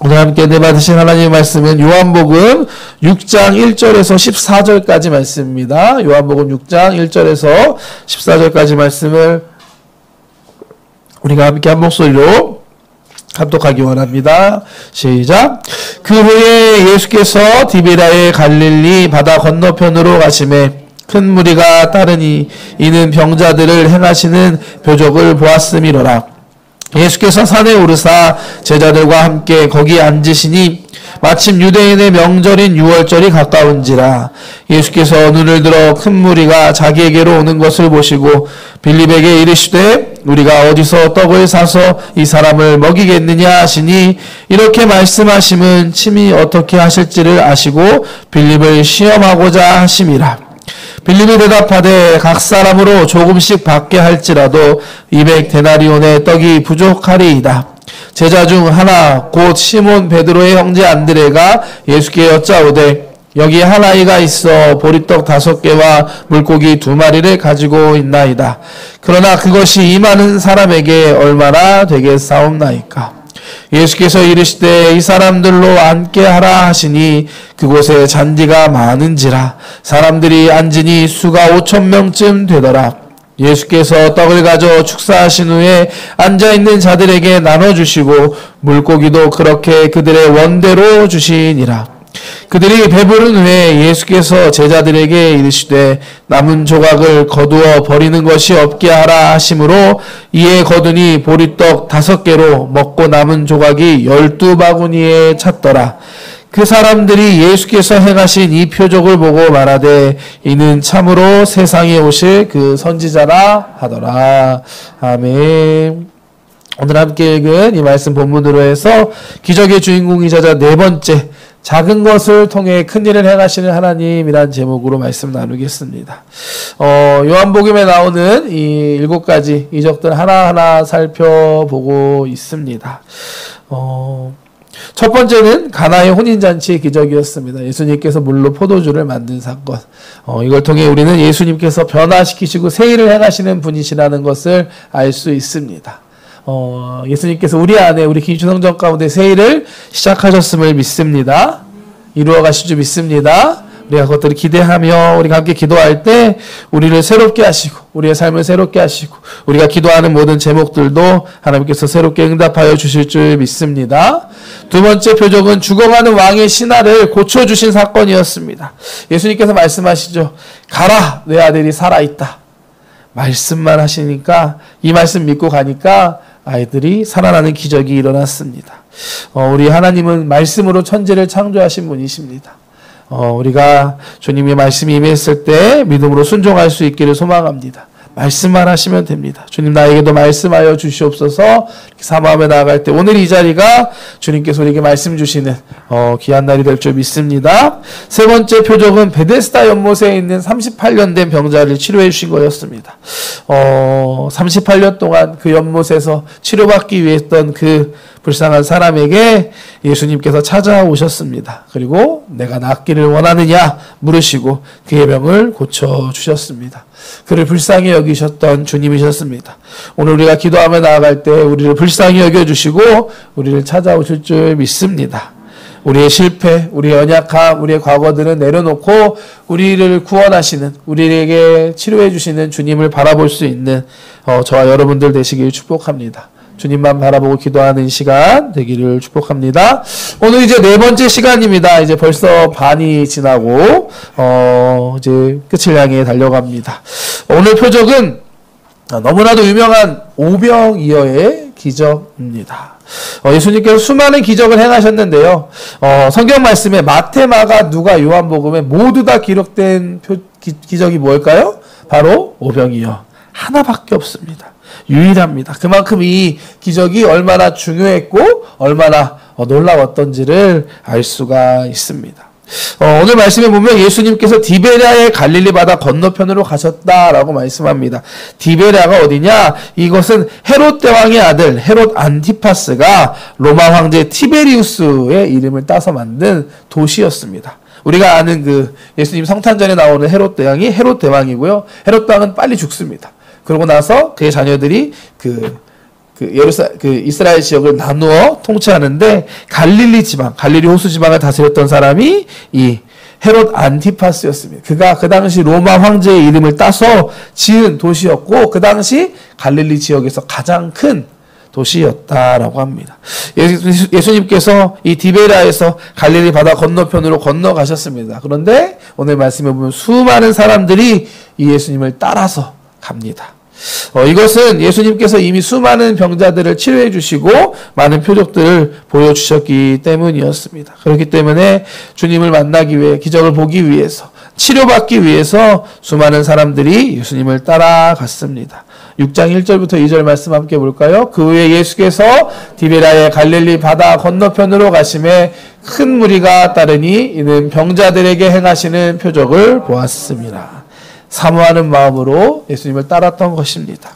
오늘 함께 은혜 받으신 하나님의 말씀은 요한복음 6장 1절에서 14절까지 말씀입니다. 요한복음 6장 1절에서 14절까지 말씀을 우리가 함께 한 목소리로 합독하기 원합니다. 시작. 그 후에 예수께서 디베랴의 갈릴리 바다 건너편으로 가시매 큰 무리가 따르니 이는 병자들을 행하시는 표적을 보았음이로라. 예수께서 산에 오르사 제자들과 함께 거기 앉으시니 마침 유대인의 명절인 유월절이 가까운지라. 예수께서 눈을 들어 큰 무리가 자기에게로 오는 것을 보시고 빌립에게 이르시되 우리가 어디서 떡을 사서 이 사람을 먹이겠느냐 하시니 이렇게 말씀하심은 친히 어떻게 하실지를 아시고 빌립을 시험하고자 하심이라. 빌립이 대답하되 각 사람으로 조금씩 받게 할지라도 200데나리온의 떡이 부족하리이다. 제자 중 하나 곧 시몬 베드로의 형제 안드레가 예수께 여짜오되 여기 한 아이가 있어 보리떡 5개와 물고기 2마리를 가지고 있나이다. 그러나 그것이 이 많은 사람에게 얼마나 되겠사옵나이까. 예수께서 이르시되 이 사람들로 앉게 하라 하시니 그곳에 잔디가 많은지라. 사람들이 앉으니 수가 5,000명쯤 되더라. 예수께서 떡을 가져 축사하신 후에 앉아있는 자들에게 나눠주시고 물고기도 그렇게 그들의 원대로 주시니라. 그들이 배부른 후에 예수께서 제자들에게 이르시되 남은 조각을 거두어 버리는 것이 없게 하라 하심으로 이에 거두니 보리떡 5개로 먹고 남은 조각이 12바구니에 찼더라. 그 사람들이 예수께서 행하신 이 표적을 보고 말하되 이는 참으로 세상에 오실 그 선지자라 하더라. 아멘. 오늘 함께 읽은 이 말씀 본문으로 해서 기적의 주인공이자 4번째 작은 것을 통해 큰 일을 행하시는 하나님이란 제목으로 말씀 나누겠습니다. 요한복음에 나오는 이 7가지 이적들 하나하나 살펴보고 있습니다. 첫 번째는 가나의 혼인잔치의 기적이었습니다. 예수님께서 물로 포도주를 만든 사건. 이걸 통해 우리는 예수님께서 변화시키시고 새 일을 행하시는 분이시라는 것을 알 수 있습니다. 예수님께서 우리 안에 우리 기초성전 가운데 새 일을 시작하셨음을 믿습니다. 이루어 가실 줄 믿습니다. 우리가 그것들을 기대하며 우리가 함께 기도할 때 우리를 새롭게 하시고 우리의 삶을 새롭게 하시고 우리가 기도하는 모든 제목들도 하나님께서 새롭게 응답하여 주실 줄 믿습니다. 두 번째 표적은 죽어가는 왕의 신하를 고쳐주신 사건이었습니다. 예수님께서 말씀하시죠. 가라, 내 아들이 살아있다. 말씀만 하시니까 이 말씀 믿고 가니까 아이들이 살아나는 기적이 일어났습니다. 우리 하나님은 말씀으로 천지를 창조하신 분이십니다. 우리가 주님의 말씀이 임했을 때 믿음으로 순종할 수 있기를 소망합니다. 말씀만 하시면 됩니다. 주님 나에게도 말씀하여 주시옵소서. 사모하며 나아갈 때 오늘 이 자리가 주님께서 우리에게 말씀 주시는 귀한 날이 될 줄 믿습니다. 세 번째 표적은 베데스다 연못에 있는 38년 된 병자를 치료해 주신 거였습니다. 38년 동안 그 연못에서 치료받기 위해 했던 그 불쌍한 사람에게 예수님께서 찾아오셨습니다. 그리고 내가 낫기를 원하느냐 물으시고 그의 병을 고쳐주셨습니다. 그를 불쌍히 여기셨던 주님이셨습니다. 오늘 우리가 기도하며 나아갈 때 우리를 불쌍히 여겨주시고 우리를 찾아오실 줄 믿습니다. 우리의 실패, 우리의 연약함, 우리의 과거들은 내려놓고 우리를 구원하시는, 우리에게 치료해 주시는 주님을 바라볼 수 있는 저와 여러분들 되시길 축복합니다. 주님만 바라보고 기도하는 시간 되기를 축복합니다. 오늘 이제 4번째 시간입니다. 이제 벌써 반이 지나고 이제 끝을 향해 달려갑니다. 오늘 표적은 너무나도 유명한 오병이어의 기적입니다. 예수님께서 수많은 기적을 행하셨는데요. 성경 말씀에 마태, 마가, 누가, 요한복음에 모두 다 기록된 기적이 뭘까요? 바로 오병이어. 하나밖에 없습니다. 유일합니다. 그만큼 이 기적이 얼마나 중요했고 얼마나 놀라웠던지를 알 수가 있습니다. 오늘 말씀에 보면 예수님께서 디베랴의 갈릴리 바다 건너편으로 가셨다라고 말씀합니다. 디베랴가 어디냐? 이것은 헤롯 대왕의 아들 헤롯 안티파스가 로마 황제 티베리우스의 이름을 따서 만든 도시였습니다. 우리가 아는 그 예수님 성탄전에 나오는 헤롯 대왕이 헤롯 대왕이고요. 헤롯 대왕은 빨리 죽습니다. 그러고 나서 그의 자녀들이 그 그 이스라엘 지역을 나누어 통치하는데 갈릴리 지방, 갈릴리 호수 지방을 다스렸던 사람이 이 헤롯 안티파스였습니다. 그가 그 당시 로마 황제의 이름을 따서 지은 도시였고 그 당시 갈릴리 지역에서 가장 큰 도시였다라고 합니다. 예수님께서 이 디베라에서 갈릴리 바다 건너편으로 건너가셨습니다. 그런데 오늘 말씀에 보면 수많은 사람들이 이 예수님을 따라서 갑니다. 이것은 예수님께서 이미 수많은 병자들을 치료해 주시고 많은 표적들을 보여주셨기 때문이었습니다. 그렇기 때문에 주님을 만나기 위해, 기적을 보기 위해서, 치료받기 위해서 수많은 사람들이 예수님을 따라갔습니다. 6장 1절부터 2절 말씀 함께 볼까요? 그 후에 예수께서 디베라의 갈릴리 바다 건너편으로 가심에 큰 무리가 따르니 이는 병자들에게 행하시는 표적을 보았습니다. 사모하는 마음으로 예수님을 따랐던 것입니다.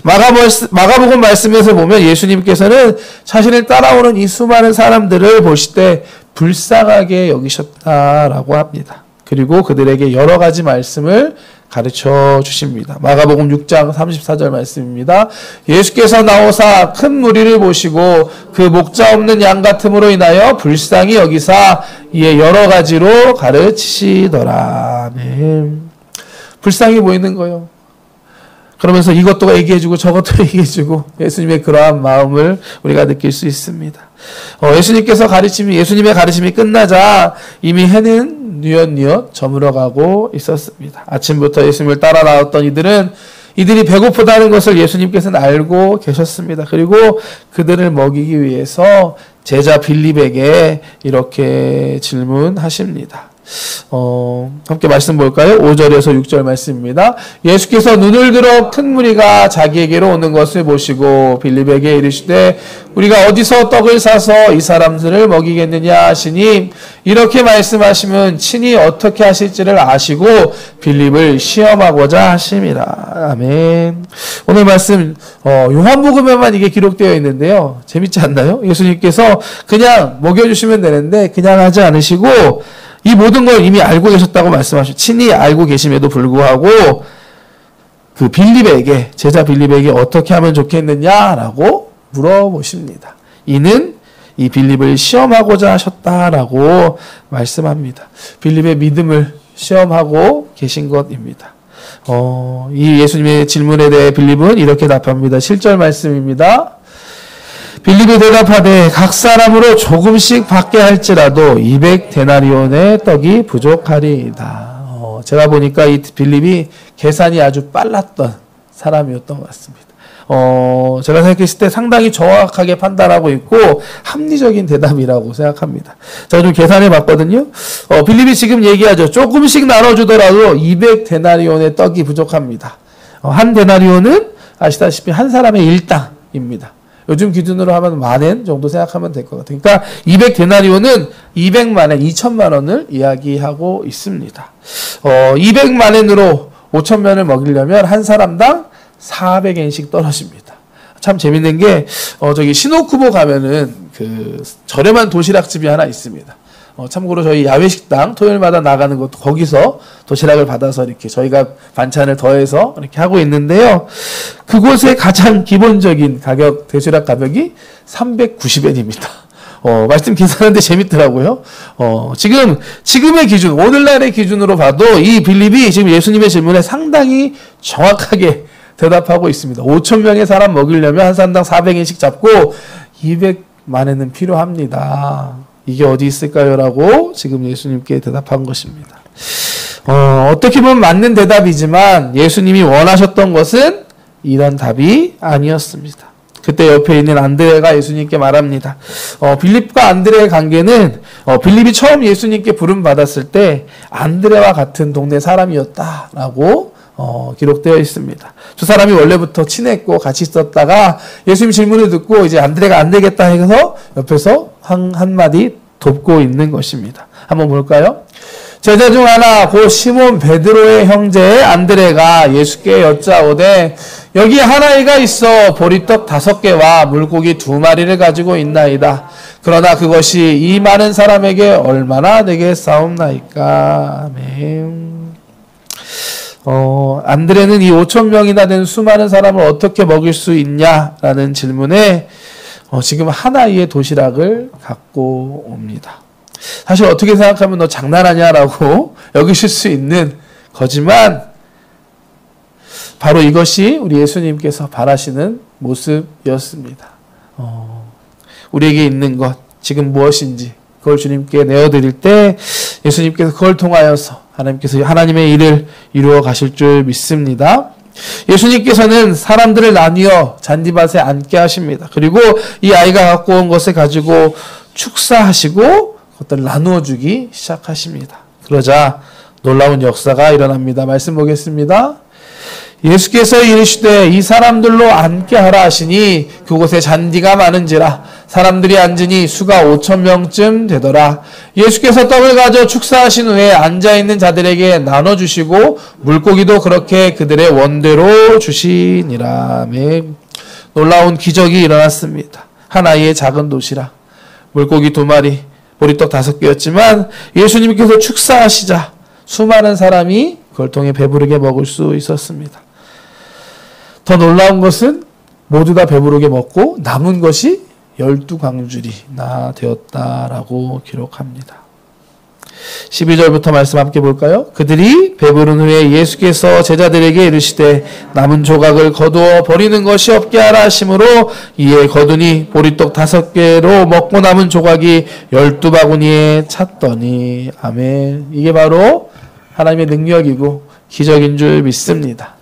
마가복음 말씀에서 보면 예수님께서는 자신을 따라오는 이 수많은 사람들을 보실 때 불쌍하게 여기셨다라고 합니다. 그리고 그들에게 여러 가지 말씀을 가르쳐 주십니다. 마가복음 6장 34절 말씀입니다. 예수께서 나오사 큰 무리를 보시고 그 목자 없는 양 같음으로 인하여 불쌍히 여기사 이에 여러 가지로 가르치시더라. 네. 불쌍히 보이는 거예요. 그러면서 이것도 얘기해주고 저것도 얘기해주고 예수님의 그러한 마음을 우리가 느낄 수 있습니다. 예수님의 가르침이 끝나자 이미 해는 뉘엿뉘엿 저물어가고 있었습니다. 아침부터 예수님을 따라 나왔던 이들이 배고프다는 것을 예수님께서는 알고 계셨습니다. 그리고 그들을 먹이기 위해서 제자 빌립에게 이렇게 질문하십니다. 함께 말씀 볼까요? 5절에서 6절 말씀입니다. 예수께서 눈을 들어 큰 무리가 자기에게로 오는 것을 보시고 빌립에게 이르시되 우리가 어디서 떡을 사서 이 사람들을 먹이겠느냐 하시니 이렇게 말씀하시면 친히 어떻게 하실지를 아시고 빌립을 시험하고자 하심이라. 아멘. 오늘 말씀 요한복음에만 이게 기록되어 있는데요. 재밌지 않나요? 예수님께서 그냥 먹여주시면 되는데 그냥 하지 않으시고 이 모든 걸 이미 알고 계셨다고 말씀하시고 친히 알고 계심에도 불구하고 그 빌립에게, 제자 빌립에게 어떻게 하면 좋겠느냐라고 물어보십니다. 이는 이 빌립을 시험하고자 하셨다라고 말씀합니다. 빌립의 믿음을 시험하고 계신 것입니다. 이 예수님의 질문에 대해 빌립은 이렇게 답합니다. 7절 말씀입니다. 빌립이 대답하되 각 사람으로 조금씩 받게 할지라도 200데나리온의 떡이 부족하리이다. 제가 보니까 이 빌립이 계산이 아주 빨랐던 사람이었던 것 같습니다. 제가 생각했을 때 상당히 정확하게 판단하고 있고 합리적인 대답이라고 생각합니다. 제가 좀 계산해 봤거든요. 빌립이 지금 얘기하죠. 조금씩 나눠주더라도 200데나리온의 떡이 부족합니다. 한 데나리온은 아시다시피 한 사람의 일당입니다. 요즘 기준으로 하면 10,000엔 정도 생각하면 될 것 같아요. 그러니까 200데나리온은 200만엔, 2,000만 원을 이야기하고 있습니다. 200만엔으로 5,000면을 먹이려면 한 사람당 400엔씩 떨어집니다. 참 재밌는 게 저기 시노쿠보 가면은 그 저렴한 도시락집이 하나 있습니다. 참고로 저희 야외식당 토요일마다 나가는 것도 거기서 도시락을 받아서 이렇게 저희가 반찬을 더해서 이렇게 하고 있는데요. 그곳의 가장 기본적인 가격, 도시락 가격이 390엔입니다. 말씀 계산하는데 재밌더라고요. 지금의 기준, 오늘날의 기준으로 봐도 이 빌립이 지금 예수님의 질문에 상당히 정확하게 대답하고 있습니다. 5,000명의 사람 먹이려면 한 사람당 400엔씩 잡고 200만엔은 필요합니다. 이게 어디 있을까요? 라고 지금 예수님께 대답한 것입니다. 어떻게 보면 맞는 대답이지만 예수님이 원하셨던 것은 이런 답이 아니었습니다. 그때 옆에 있는 안드레가 예수님께 말합니다. 빌립과 안드레의 관계는 빌립이 처음 예수님께 부름받았을 때 안드레와 같은 동네 사람이었다라고 기록되어 있습니다. 두 사람이 원래부터 친했고 같이 있었다가 예수님 질문을 듣고 이제 안드레가 안 되겠다 해서 옆에서 한마디 돕고 있는 것입니다. 한번 볼까요? 제자 중 하나 곧 시몬 베드로의 형제 안드레가 예수께 여짜오되 여기 한 아이가 있어 보리떡 5개와 물고기 2마리를 가지고 있나이다. 그러나 그것이 이 많은 사람에게 얼마나 되겠사옵나이까. 아멘. 안드레는 이 5,000명이나 된 수많은 사람을 어떻게 먹일 수 있냐라는 질문에 지금 하나의 도시락을 갖고 옵니다. 사실 어떻게 생각하면 너 장난하냐라고 여기실 수 있는 거지만 바로 이것이 우리 예수님께서 바라시는 모습이었습니다. 우리에게 있는 것, 지금 무엇인지 그걸 주님께 내어드릴 때 예수님께서 그걸 통하여서 하나님께서 하나님의 일을 이루어 가실 줄 믿습니다. 예수님께서는 사람들을 나뉘어 잔디밭에 앉게 하십니다. 그리고 이 아이가 갖고 온 것을 가지고 축사하시고 그것들을 나누어 주기 시작하십니다. 그러자 놀라운 역사가 일어납니다. 말씀 보겠습니다. 예수께서 이르시되 이 사람들로 앉게 하라 하시니 그곳에 잔디가 많은지라 사람들이 앉으니 수가 5,000명쯤 되더라. 예수께서 떡을 가져 축사하신 후에 앉아있는 자들에게 나눠주시고 물고기도 그렇게 그들의 원대로 주시니라. 아멘. 놀라운 기적이 일어났습니다. 한 아이의 작은 도시락, 물고기 2마리, 보리떡 5개였지만 예수님께서 축사하시자 수많은 사람이 그걸 통해 배부르게 먹을 수 있었습니다. 더 놀라운 것은 모두 다 배부르게 먹고 남은 것이 12광줄이나 되었다라고 기록합니다. 12절부터 말씀 함께 볼까요? 그들이 배부른 후에 예수께서 제자들에게 이르시되 남은 조각을 거두어 버리는 것이 없게 하라 하심으로 이에 거두니 보리떡 5개로 먹고 남은 조각이 12바구니에 찼더니. 아멘. 이게 바로 하나님의 능력이고 기적인 줄 믿습니다.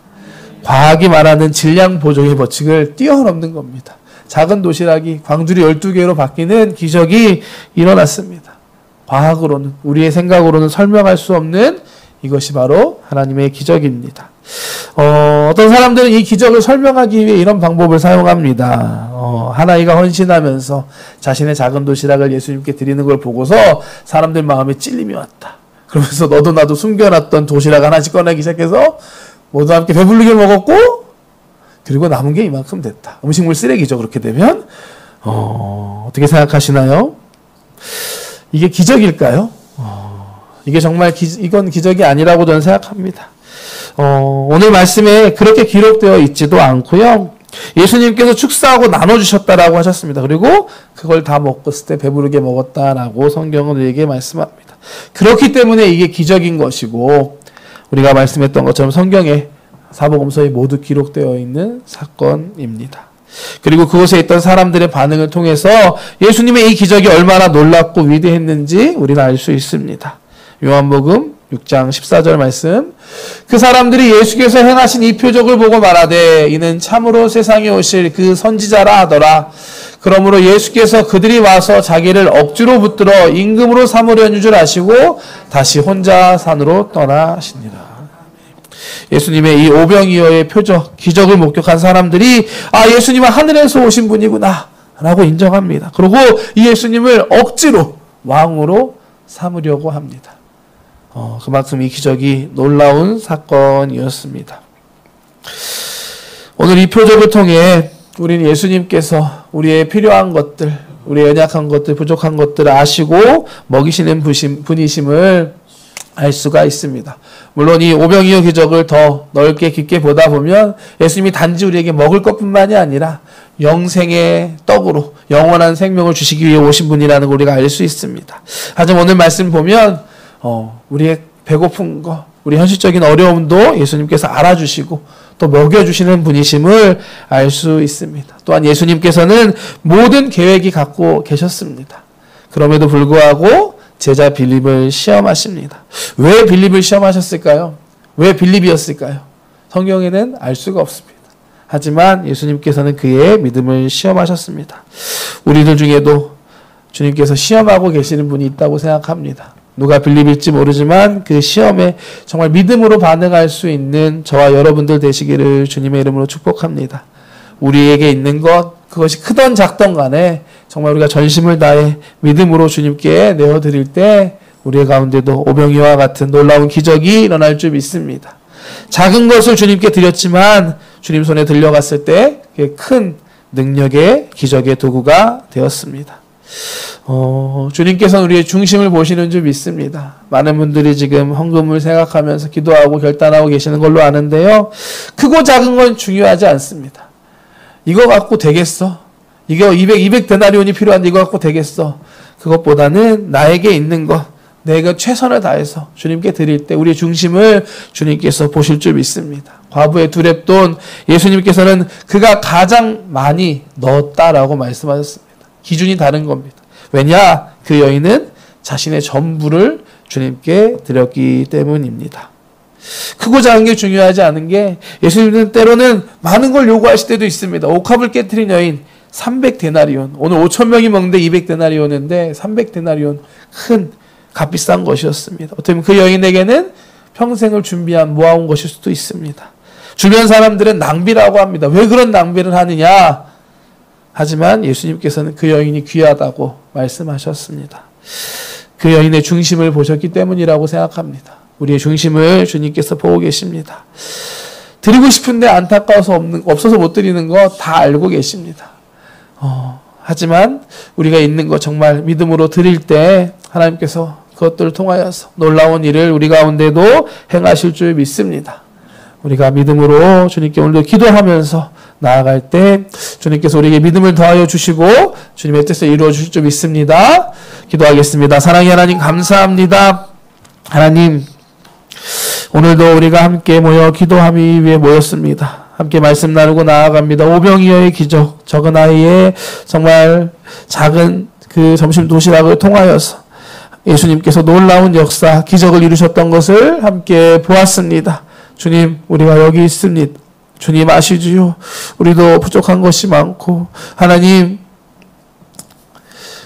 과학이 말하는 질량 보정의 법칙을 뛰어넘는 겁니다. 작은 도시락이 광줄이 12개로 바뀌는 기적이 일어났습니다. 과학으로는, 우리의 생각으로는 설명할 수 없는 이것이 바로 하나님의 기적입니다. 어떤 사람들은 이 기적을 설명하기 위해 이런 방법을 사용합니다. 한 아이가 헌신하면서 자신의 작은 도시락을 예수님께 드리는 걸 보고서 사람들 마음에 찔림이 왔다. 그러면서 너도 나도 숨겨놨던 도시락 하나씩 꺼내기 시작해서 모두 함께 배불리게 먹었고 그리고 남은 게 이만큼 됐다. 음식물 쓰레기죠. 그렇게 되면 어떻게 생각하시나요? 이게 기적일까요? 이게 정말 이건 기적이 아니라고 저는 생각합니다. 오늘 말씀에 그렇게 기록되어 있지도 않고요. 예수님께서 축사하고 나눠주셨다라고 하셨습니다. 그리고 그걸 다 먹었을 때 배부르게 먹었다라고 성경은 우리에게 말씀합니다. 그렇기 때문에 이게 기적인 것이고 우리가 말씀했던 것처럼 성경에 사복음서에 모두 기록되어 있는 사건입니다. 그리고 그곳에 있던 사람들의 반응을 통해서 예수님의 이 기적이 얼마나 놀랍고 위대했는지 우리는 알 수 있습니다. 요한복음 6장 14절 말씀. 그 사람들이 예수께서 행하신 이 표적을 보고 말하되 이는 참으로 세상에 오실 그 선지자라 하더라. 그러므로 예수께서 그들이 와서 자기를 억지로 붙들어 임금으로 삼으려는 줄 아시고 다시 혼자 산으로 떠나시니라. 예수님의 이 오병이어의 표적, 기적을 목격한 사람들이 예수님은 하늘에서 오신 분이구나 라고 인정합니다. 그리고 이 예수님을 억지로 왕으로 삼으려고 합니다. 그만큼 이 기적이 놀라운 사건이었습니다. 오늘 이 표적을 통해 우리는 예수님께서 우리의 필요한 것들, 우리의 연약한 것들, 부족한 것들을 아시고 먹이시는 분이심을 알 수가 있습니다. 물론 이 오병이어 기적을 더 넓게 깊게 보다 보면 예수님이 단지 우리에게 먹을 것뿐만이 아니라 영생의 떡으로 영원한 생명을 주시기 위해 오신 분이라는 걸 우리가 알 수 있습니다. 하지만 오늘 말씀 보면 우리의 배고픈 거, 우리 현실적인 어려움도 예수님께서 알아주시고 또 먹여주시는 분이심을 알 수 있습니다. 또한 예수님께서는 모든 계획이 갖고 계셨습니다. 그럼에도 불구하고 제자 빌립을 시험하십니다. 왜 빌립을 시험하셨을까요? 왜 빌립이었을까요? 성경에는 알 수가 없습니다. 하지만 예수님께서는 그의 믿음을 시험하셨습니다. 우리들 중에도 주님께서 시험하고 계시는 분이 있다고 생각합니다. 누가 빌립일지 모르지만 그 시험에 정말 믿음으로 반응할 수 있는 저와 여러분들 되시기를 주님의 이름으로 축복합니다. 우리에게 있는 것, 그것이 크던 작던 간에 정말 우리가 전심을 다해 믿음으로 주님께 내어드릴 때 우리의 가운데도 오병이와 같은 놀라운 기적이 일어날 줄 믿습니다. 작은 것을 주님께 드렸지만 주님 손에 들려갔을 때 큰 능력의 기적의 도구가 되었습니다. 주님께서는 우리의 중심을 보시는 줄 믿습니다. 많은 분들이 지금 헌금을 생각하면서 기도하고 결단하고 계시는 걸로 아는데요. 크고 작은 건 중요하지 않습니다. 이거 갖고 되겠어? 이거 200 데나리온이 필요한데 이거 갖고 되겠어? 그것보다는 나에게 있는 것, 내가 최선을 다해서 주님께 드릴 때 우리의 중심을 주님께서 보실 줄 믿습니다. 과부의 두 렙돈, 예수님께서는 그가 가장 많이 넣었다라고 말씀하셨습니다. 기준이 다른 겁니다. 왜냐? 그 여인은 자신의 전부를 주님께 드렸기 때문입니다. 크고 작은 게 중요하지 않은 게, 예수님은 때로는 많은 걸 요구하실 때도 있습니다. 옥합을 깨트린 여인 300데나리온, 오늘 5,000명이 먹는데 200데나리온인데 300데나리온, 큰 값비싼 것이었습니다. 어떻게 보면 그 여인에게는 평생을 준비한 모아온 것일 수도 있습니다. 주변 사람들은 낭비라고 합니다. 왜 그런 낭비를 하느냐? 하지만 예수님께서는 그 여인이 귀하다고 말씀하셨습니다. 그 여인의 중심을 보셨기 때문이라고 생각합니다. 우리의 중심을 주님께서 보고 계십니다. 드리고 싶은데 안타까워서 없어서 못 드리는 거 다 알고 계십니다. 하지만 우리가 있는 거 정말 믿음으로 드릴 때 하나님께서 그것들을 통하여서 놀라운 일을 우리 가운데도 행하실 줄 믿습니다. 우리가 믿음으로 주님께 오늘도 기도하면서 나아갈 때 주님께서 우리에게 믿음을 더하여 주시고 주님의 뜻을 이루어 주실 줄 믿습니다. 기도하겠습니다. 사랑의 하나님, 감사합니다. 하나님, 오늘도 우리가 함께 모여 기도하기 위해 모였습니다. 함께 말씀 나누고 나아갑니다. 오병이어의 기적, 적은 아이의 정말 작은 그 점심 도시락을 통하여서 예수님께서 놀라운 역사, 기적을 이루셨던 것을 함께 보았습니다. 주님, 우리가 여기 있습니다. 주님 아시지요? 우리도 부족한 것이 많고, 하나님,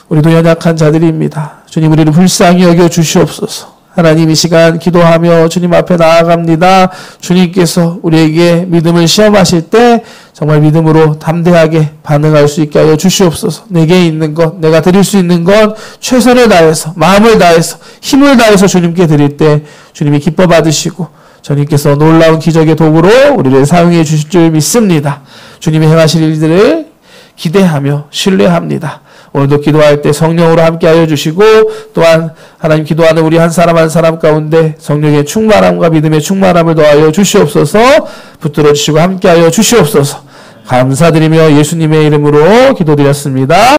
우리도 연약한 자들입니다. 주님, 우리를 불쌍히 여겨 주시옵소서. 하나님, 이 시간 기도하며 주님 앞에 나아갑니다. 주님께서 우리에게 믿음을 시험하실 때 정말 믿음으로 담대하게 반응할 수 있게 하여 주시옵소서. 내게 있는 것, 내가 드릴 수 있는 것 최선을 다해서, 마음을 다해서, 힘을 다해서 주님께 드릴 때 주님이 기뻐 받으시고 주님께서 놀라운 기적의 도구로 우리를 사용해 주실 줄 믿습니다. 주님이 행하실 일들을 기대하며 신뢰합니다. 오늘도 기도할 때 성령으로 함께하여 주시고, 또한 하나님 기도하는 우리 한 사람 한 사람 가운데 성령의 충만함과 믿음의 충만함을 더하여 주시옵소서. 붙들어 주시고 함께하여 주시옵소서. 감사드리며 예수님의 이름으로 기도드렸습니다.